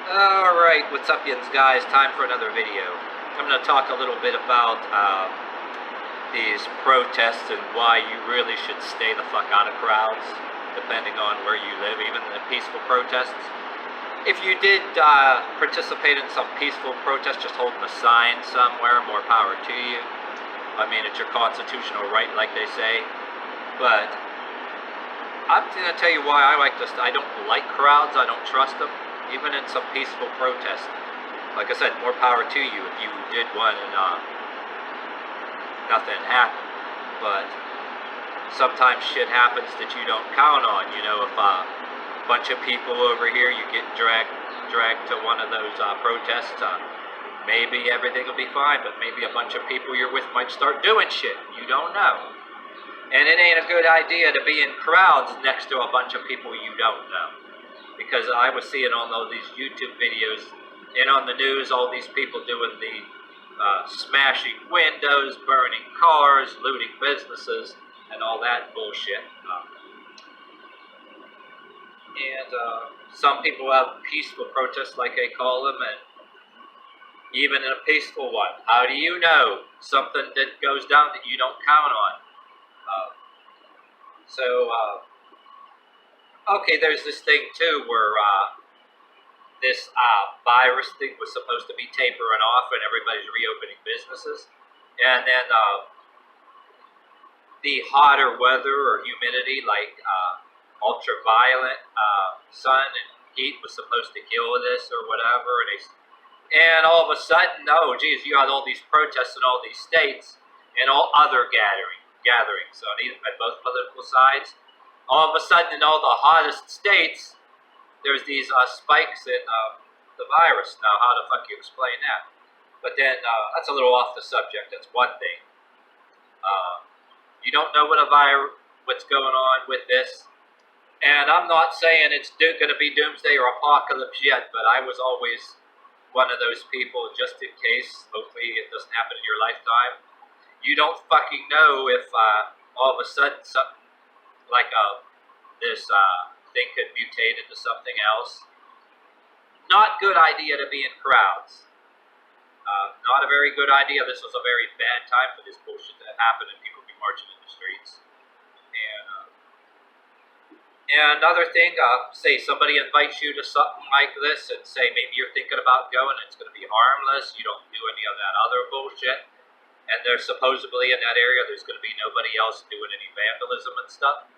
Alright, what's up yins guys? Time for another video. I'm going to talk a little bit about these protests and why you really should stay the fuck out of crowds, depending on where you live, even the peaceful protests. If you did participate in some peaceful protest, just holding a sign somewhere, more power to you. I mean, it's your constitutional right, like they say. But I'm going to tell you why I don't like crowds, I don't trust them. Even in some peaceful protest, like I said, more power to you if you did one and nothing happened. But sometimes shit happens that you don't count on. You know, if a bunch of people over here, you get dragged to one of those protests, maybe everything will be fine, but maybe a bunch of people you're with might start doing shit. You don't know. And it ain't a good idea to be in crowds next to a bunch of people you don't know. Because I was seeing on all these YouTube videos and on the news, all these people doing the smashing windows, burning cars, looting businesses, and all that bullshit. Some people have peaceful protests, like they call them, and even in a peaceful one, how do you know something that goes down that you don't count on? Okay, there's this thing too where this virus thing was supposed to be tapering off and everybody's reopening businesses. And then the hotter weather or humidity, like ultraviolet sun and heat, was supposed to kill this or whatever. And all of a sudden, oh geez, you got all these protests in all these states and all other gatherings on both political sides. All of a sudden, in all the hottest states, there's these spikes in the virus. Now, how the fuck you explain that? But then, that's a little off the subject. That's one thing. You don't know what's going on with this. And I'm not saying it's going to be doomsday or apocalypse yet, but I was always one of those people, just in case. Hopefully it doesn't happen in your lifetime. You don't fucking know if all of a sudden something like this thing could mutate into something else. Not good idea to be in crowds. Not a very good idea. This was a very bad time for this bullshit to happen and people be marching in the streets. And another thing, say somebody invites you to something like this and say maybe you're thinking about going, it's going to be harmless, you don't do any of that other bullshit, and there's supposedly in that area there's going to be nobody else doing any vandalism and stuff.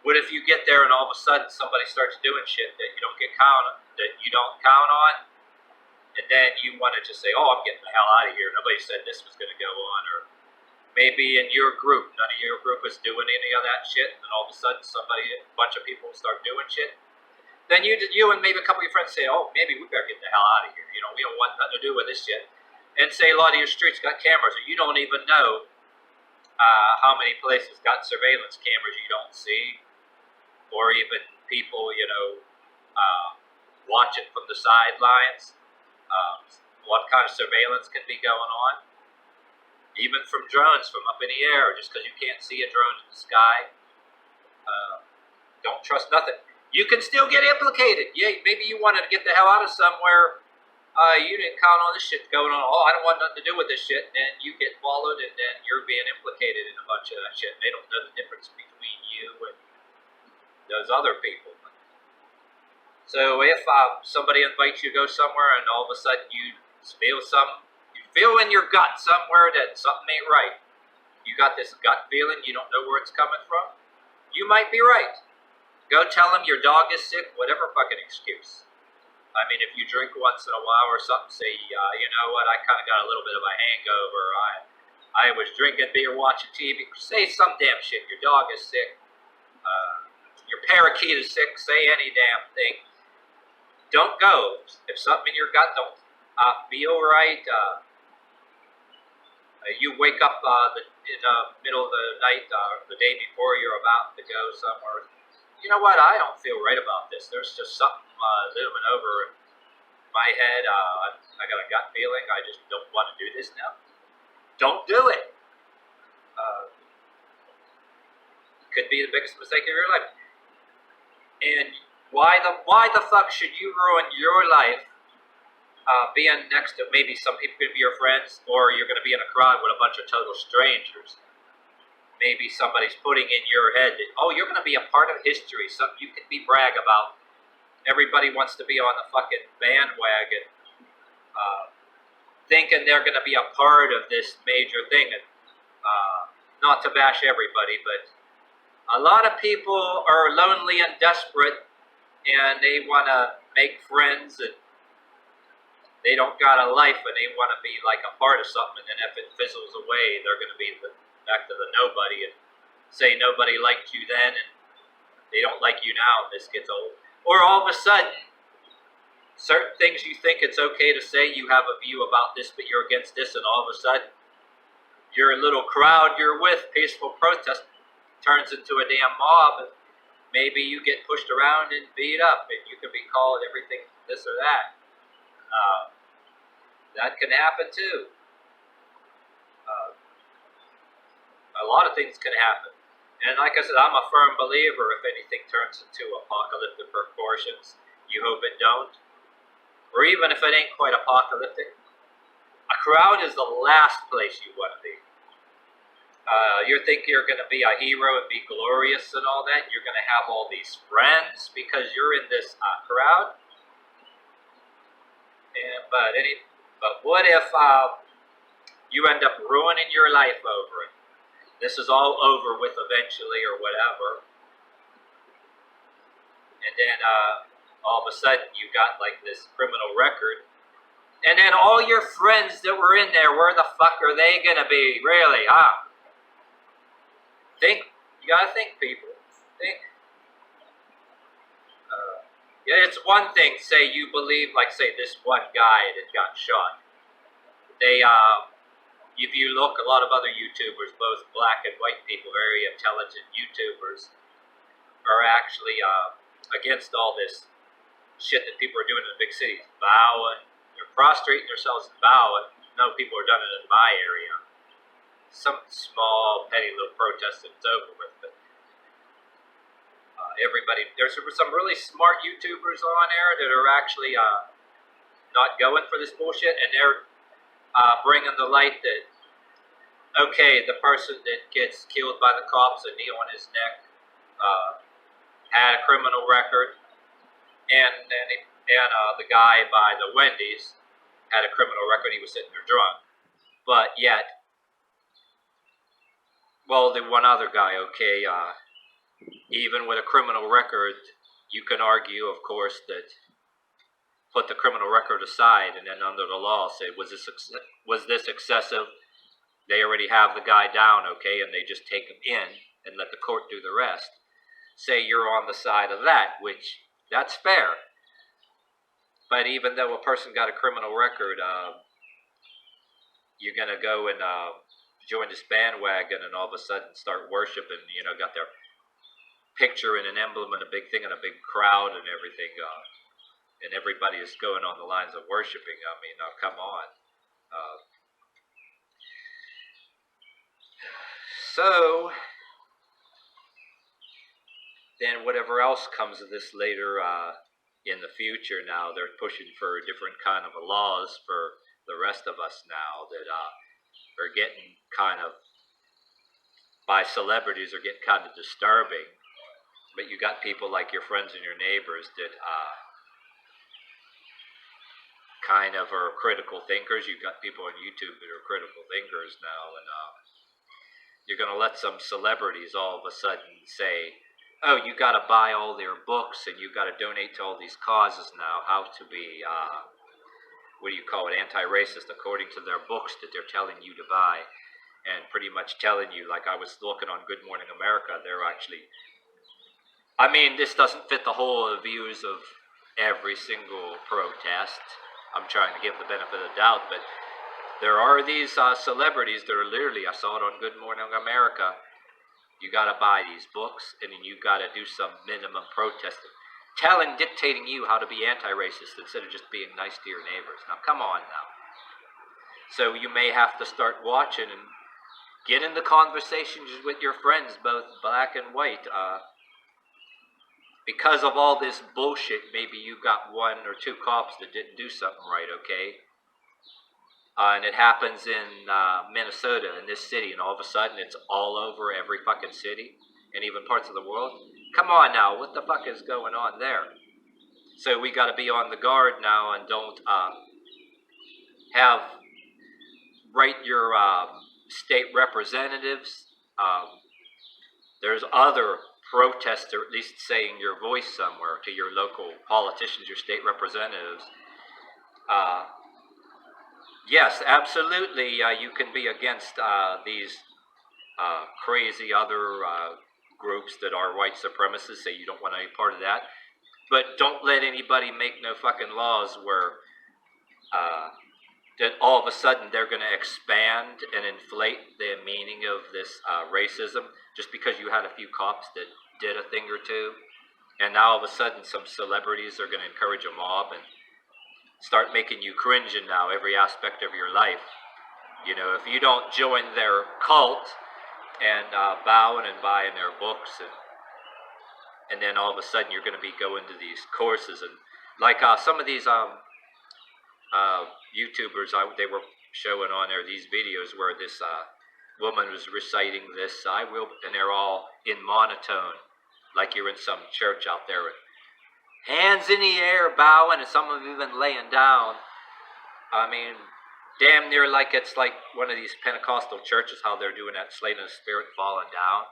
What if you get there and all of a sudden somebody starts doing shit that you don't count on, and then you want to just say, oh, I'm getting the hell out of here, nobody said this was going to go on, or maybe in your group, none of your group is doing any of that shit, and then all of a sudden a bunch of people start doing shit, then you and maybe a couple of your friends say, oh, maybe we better get the hell out of here, we don't want nothing to do with this shit. And say a lot of your streets got cameras, or you don't even know how many places got surveillance cameras you don't see, or even people, watching from the sidelines. What kind of surveillance can be going on? Even from drones from up in the air, just because you can't see a drone in the sky. Don't trust nothing. You can still get implicated. Yeah, maybe you wanted to get the hell out of somewhere. You didn't count on this shit going on. Oh, I don't want nothing to do with this shit. And then you get followed, and then you're being implicated in a bunch of that shit. They don't know the difference between you and those other people. So if somebody invites you to go somewhere, and all of a sudden you feel in your gut somewhere that something ain't right. You got this gut feeling, you don't know where it's coming from. You might be right. Go tell them your dog is sick, whatever fucking excuse. I mean, if you drink once in a while or something, say, you know what, I kind of got a little bit of a hangover. I was drinking beer, watching TV. Say some damn shit. Your dog is sick. Your parakeet is sick. Say any damn thing. Don't go. If something in your gut don't feel right, you wake up in the middle of the night, the day before you're about to go somewhere. You know what, I don't feel right about this. There's just something looming over my head. I got a gut feeling. I just don't want to do this now. Don't do it. Could be the biggest mistake of your life. And Why the fuck should you ruin your life being next to maybe some people could be your friends, or you're going to be in a crowd with a bunch of total strangers? Maybe somebody's putting in your head that, oh, you're going to be a part of history, something you can be brag about. Everybody wants to be on the fucking bandwagon, thinking they're going to be a part of this major thing. And not to bash everybody, but a lot of people are lonely and desperate, and they want to make friends, and they don't got a life, and they want to be like a part of something. And then if it fizzles away, they're going to be back to the nobody and say nobody liked you then, and they don't like you now. This gets old. Or all of a sudden, certain things you think it's okay to say, you have a view about this, but you're against this, and all of a sudden, your little crowd you're with, peaceful protest, turns into a damn mob, and maybe you get pushed around and beat up, and you can be called everything this or that. That can happen too. A lot of things can happen. And like I said, I'm a firm believer if anything turns into apocalyptic proportions, you hope it don't. Or even if it ain't quite apocalyptic, a crowd is the last place you want to be. You think you're going to be a hero and be glorious and all that. You're going to have all these friends because you're in this crowd. But what if you end up ruining your life over it? This is all over with eventually or whatever. And then all of a sudden you got like this criminal record. And then all your friends that were in there, where the fuck are they going to be? Really, huh? Think. You got to think, people. Think. Yeah, it's one thing, say you believe, like say this one guy that got shot. They, if you look, a lot of other YouTubers, both black and white people, very intelligent YouTubers, are actually against all this shit that people are doing in the big cities. Bowing, they're prostrating themselves and bowing. No, people are done it in my area. Some small, petty little protest and it's over with, but everybody, there's some really smart YouTubers on there that are actually not going for this bullshit, and they're bringing the light that, okay, the person that gets killed by the cops, a knee on his neck, had a criminal record, and the guy by the Wendy's had a criminal record. He was sitting there drunk, but yet, well, the one other guy, okay, even with a criminal record, you can argue, of course, that put the criminal record aside, and then under the law say, was this excessive? They already have the guy down, okay, and they just take him in and let the court do the rest. Say you're on the side of that, which, that's fair. But even though a person got a criminal record, you're going to go and join this bandwagon and all of a sudden start worshiping, got their picture and an emblem and a big thing and a big crowd and everything, and everybody is going on the lines of worshiping. I mean, now come on. So, then whatever else comes of this later in the future now, they're pushing for different kind of laws for the rest of us now that are getting kind of, by celebrities, are getting kind of disturbing. But you got people like your friends and your neighbors that kind of are critical thinkers. You've got people on YouTube that are critical thinkers now, and you're going to let some celebrities all of a sudden say, oh, you got to buy all their books and you got to donate to all these causes now, how to be, anti-racist according to their books that they're telling you to buy, and pretty much telling you, like I was looking on Good Morning America, they're actually, I mean, this doesn't fit the whole views of every single protest. I'm trying to give the benefit of the doubt, but there are these celebrities that are literally, I saw it on Good Morning America, you got to buy these books, and then you got to do some minimum protesting, dictating you how to be anti-racist instead of just being nice to your neighbors. Now, come on now. So you may have to start watching and get in the conversations with your friends, both black and white. because of all this bullshit, maybe you got 1 or 2 cops that didn't do something right, okay? And it happens in Minnesota, in this city, and all of a sudden it's all over every fucking city, and even parts of the world. Come on now, what the fuck is going on there? So we got to be on the guard now, and don't write your state representatives. There's other protests, or at least saying your voice somewhere to your local politicians, your state representatives. Yes, absolutely, you can be against these crazy other groups that are white supremacists, say you don't want any part of that. But don't let anybody make no fucking laws where that all of a sudden they're going to expand and inflate the meaning of this racism just because you had a few cops that did a thing or two. And now all of a sudden some celebrities are going to encourage a mob and start making you cringe in now every aspect of your life. You know, if you don't join their cult and bowing and buying their books, and then all of a sudden you're going to be going to these courses, and like some of these YouTubers, they were showing on there these videos where this woman was reciting this, I will, and they're all in monotone, like you're in some church out there, and hands in the air, bowing, and some of them even laying down. I mean, damn near like it's like one of these Pentecostal churches, how they're doing that, slain in the spirit, falling down.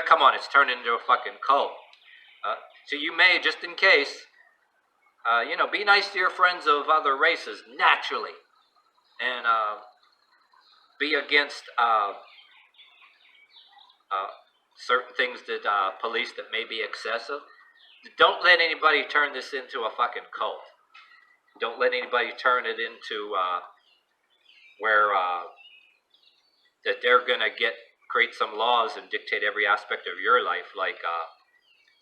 Come on, it's turned into a fucking cult. So you may, just in case, be nice to your friends of other races, naturally. And be against certain things that police that may be excessive. Don't let anybody turn this into a fucking cult. Don't let anybody turn it into where that they're going to create some laws and dictate every aspect of your life, like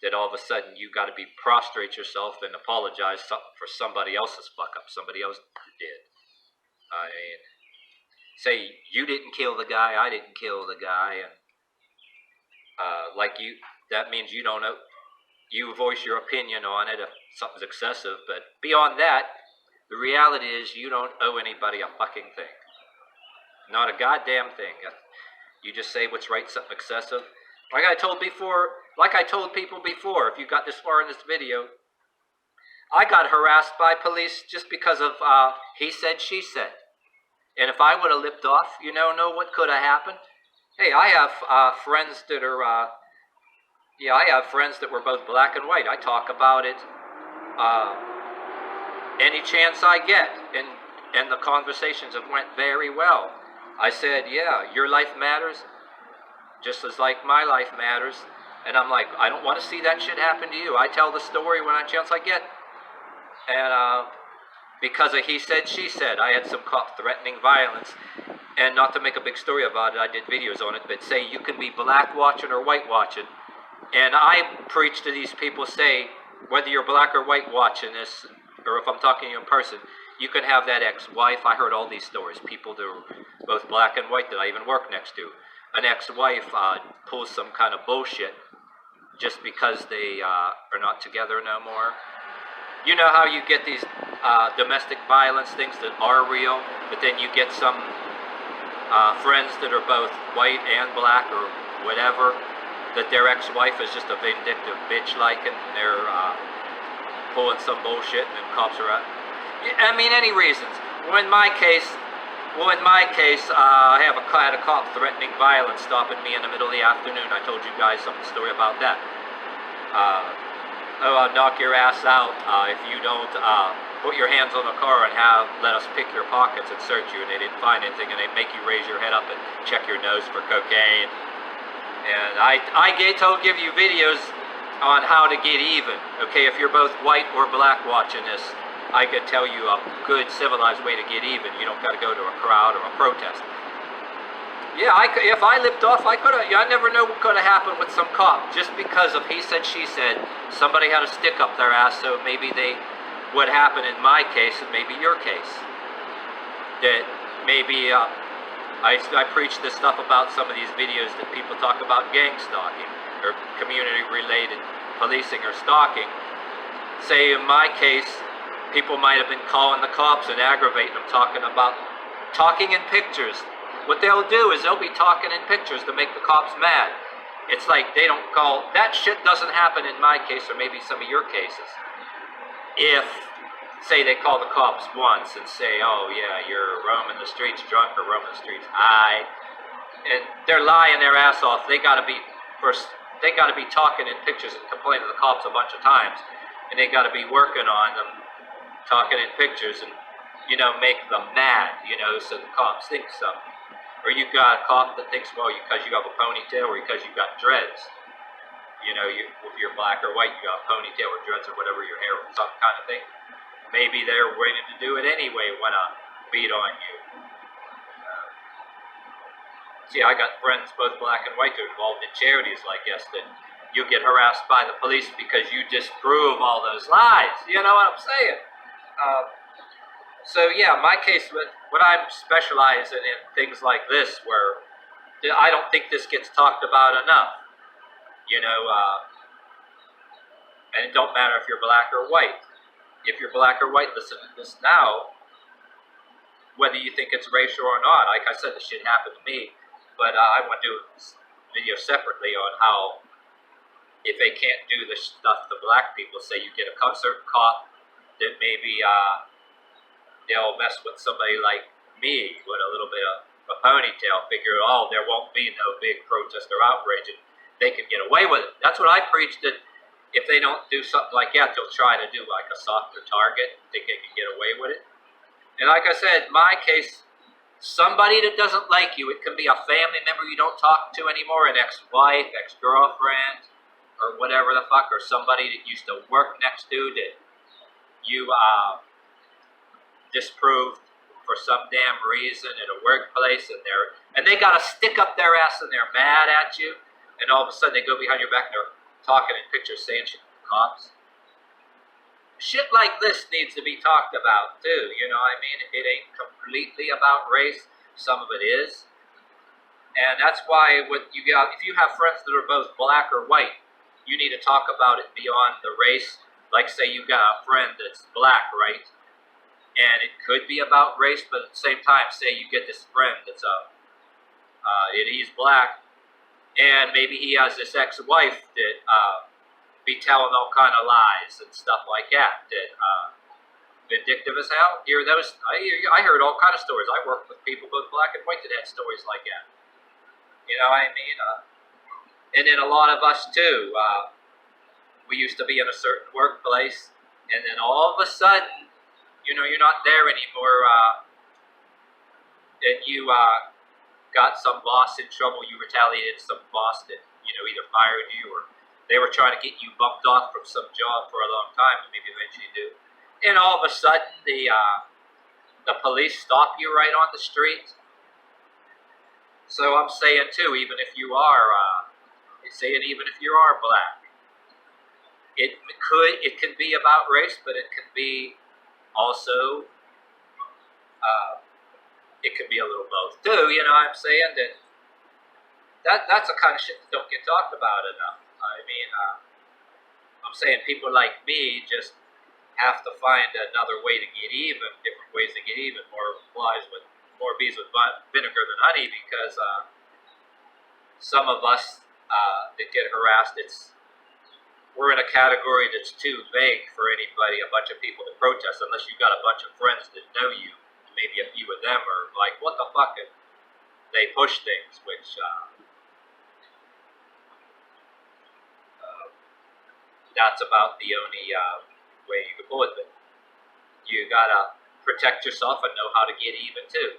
that all of a sudden you got to prostrate yourself and apologize for somebody else's fuck up, somebody else did. I mean, say you didn't kill the guy, I didn't kill the guy, and that means you don't know, you voice your opinion on it if something's excessive, but beyond that, the reality is you don't owe anybody a fucking thing. Not a goddamn thing. You just say what's right, something excessive. Like I told people before, if you got this far in this video, I got harassed by police just because of he said, she said. And if I would have lipped off, know what could have happened? Hey, I have friends that are, I have friends that were both black and white. I talk about it any chance I get, and the conversations have went very well. I said, yeah, your life matters just as like my life matters, and I'm like, I don't want to see that shit happen to you. I tell the story when I chance I get, and because of he said, she said, I had some cops threatening violence, and not to make a big story about it, I did videos on it, but say you can be black watching or white watching, and I preach to these people, say, whether you're black or white watching this, or if I'm talking to you in person, you can have that ex-wife. I heard all these stories, people that are both black and white that I even work next to. An ex-wife pulls some kind of bullshit just because they are not together no more. You know how you get these domestic violence things that are real, but then you get some friends that are both white and black or whatever, that their ex-wife is just a vindictive bitch-like, and they're pulling some bullshit, and then cops are out. I mean, any reasons. Well, in my case, I had a cop threatening violence, stopping me in the middle of the afternoon. I told you guys some story about that. I'll knock your ass out if you don't put your hands on the car and let us pick your pockets and search you, and they didn't find anything, and they make you raise your head up and check your nose for cocaine. And I give you videos on how to get even. Okay, if you're both white or black watching this, I could tell you a good civilized way to get even. You don't got to go to a crowd or a protest. Yeah, if I lipped off, I could have. I never know what could have happened with some cop just because of he said, she said. Somebody had a stick up their ass, so maybe what happened in my case and maybe your case. That maybe I preach this stuff about some of these videos that people talk about gang stalking. or community-related policing or stalking. Say in my case, people might have been calling the cops and aggravating them, talking in pictures. What they'll do is they'll be talking in pictures to make the cops mad. It's like they don't call, that shit doesn't happen in my case or maybe some of your cases. If, say they call the cops once and say, oh yeah, you're roaming the streets drunk or roaming the streets high, and they're lying their ass off, they gotta be talking in pictures and complaining to the cops a bunch of times, and they gotta be working on them, talking in pictures and, make them mad, so the cops think something. Or you got a cop that thinks, well, because you have a ponytail or because you got dreads, if you're black or white, you got a ponytail or dreads or whatever your hair or some kind of thing. Maybe they're waiting to do it anyway when I beat on you. See, I got friends, both black and white, that are involved in charities like this, that you get harassed by the police because you disprove all those lies. You know what I'm saying? So yeah, my case, what I'm specializing in things like this, where I don't think this gets talked about enough. And it don't matter if you're black or white. If you're black or white, listen to this now, whether you think it's racial or not. Like I said, this shit happened to me, but I want to do a video separately on how, if they can't do the stuff to black people, say you get a certain cop that maybe they'll mess with somebody like me with a little bit of a ponytail, figure, oh, there won't be no big protest or outrage, and they can get away with it. That's what I preach, that if they don't do something like that, they'll try to do like a softer target, think they can get away with it. And like I said, my case, somebody that doesn't like you, it can be a family member you don't talk to anymore, an ex-wife, ex-girlfriend, or whatever the fuck, or somebody that used to work next to that you disproved for some damn reason in a workplace, and they got to stick up their ass and they're mad at you, and all of a sudden they go behind your back and they're talking in pictures saying shit to the cops. Shit like this needs to be talked about too, you know what I mean? It ain't completely about race, some of it is. And that's why if you have friends that are both black or white, you need to talk about it beyond the race. Like say you got a friend that's black, right? And it could be about race, but at the same time, say you get this friend that's he's black, and maybe he has this ex-wife that be telling all kind of lies and stuff like that, vindictive as hell. I heard all kind of stories. I worked with people, both black and white, that had stories like that. You know what I mean? And then a lot of us too, we used to be in a certain workplace, and then all of a sudden, you're not there anymore, and you got some boss in trouble, you retaliated some boss that, either fired you or they were trying to get you bumped off from some job for a long time, and maybe eventually do. And all of a sudden, the police stop you right on the street. So I'm saying too, even if you are black, it can be about race, but it can be also, it can be a little both too, you know what I'm saying? That's the kind of shit that don't get talked about enough. I mean, I'm saying people like me just have to find another way to get even, different ways to get even, more bees with vinegar than honey, because some of us that get harassed, we're in a category that's too vague for anybody, a bunch of people to protest, unless you've got a bunch of friends that know you. Maybe a few of them are like, what the fuck? And they push things, which that's about the only way you can pull it. But you gotta protect yourself and know how to get even too.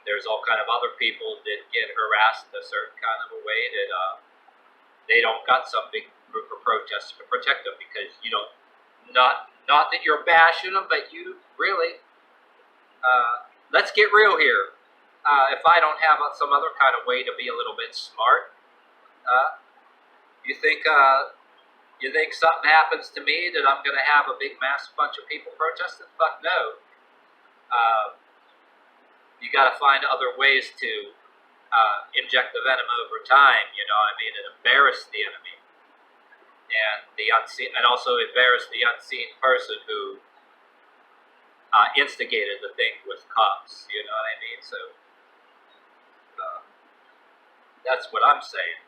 There's all kind of other people that get harassed a certain kind of a way that they don't got some big group of protesters to protect them, because you don't, not that you're bashing them, but you really, let's get real here. If I don't have some other kind of way to be a little bit smart, you think something happens to me that I'm going to have a big massive bunch of people protesting? Fuck no. You got to find other ways to inject the venom over time. You know, I mean, it embarrassed the enemy, and the unseen, and also embarrassed the unseen person who instigated the thing with cubs. You know what I mean? So that's what I'm saying.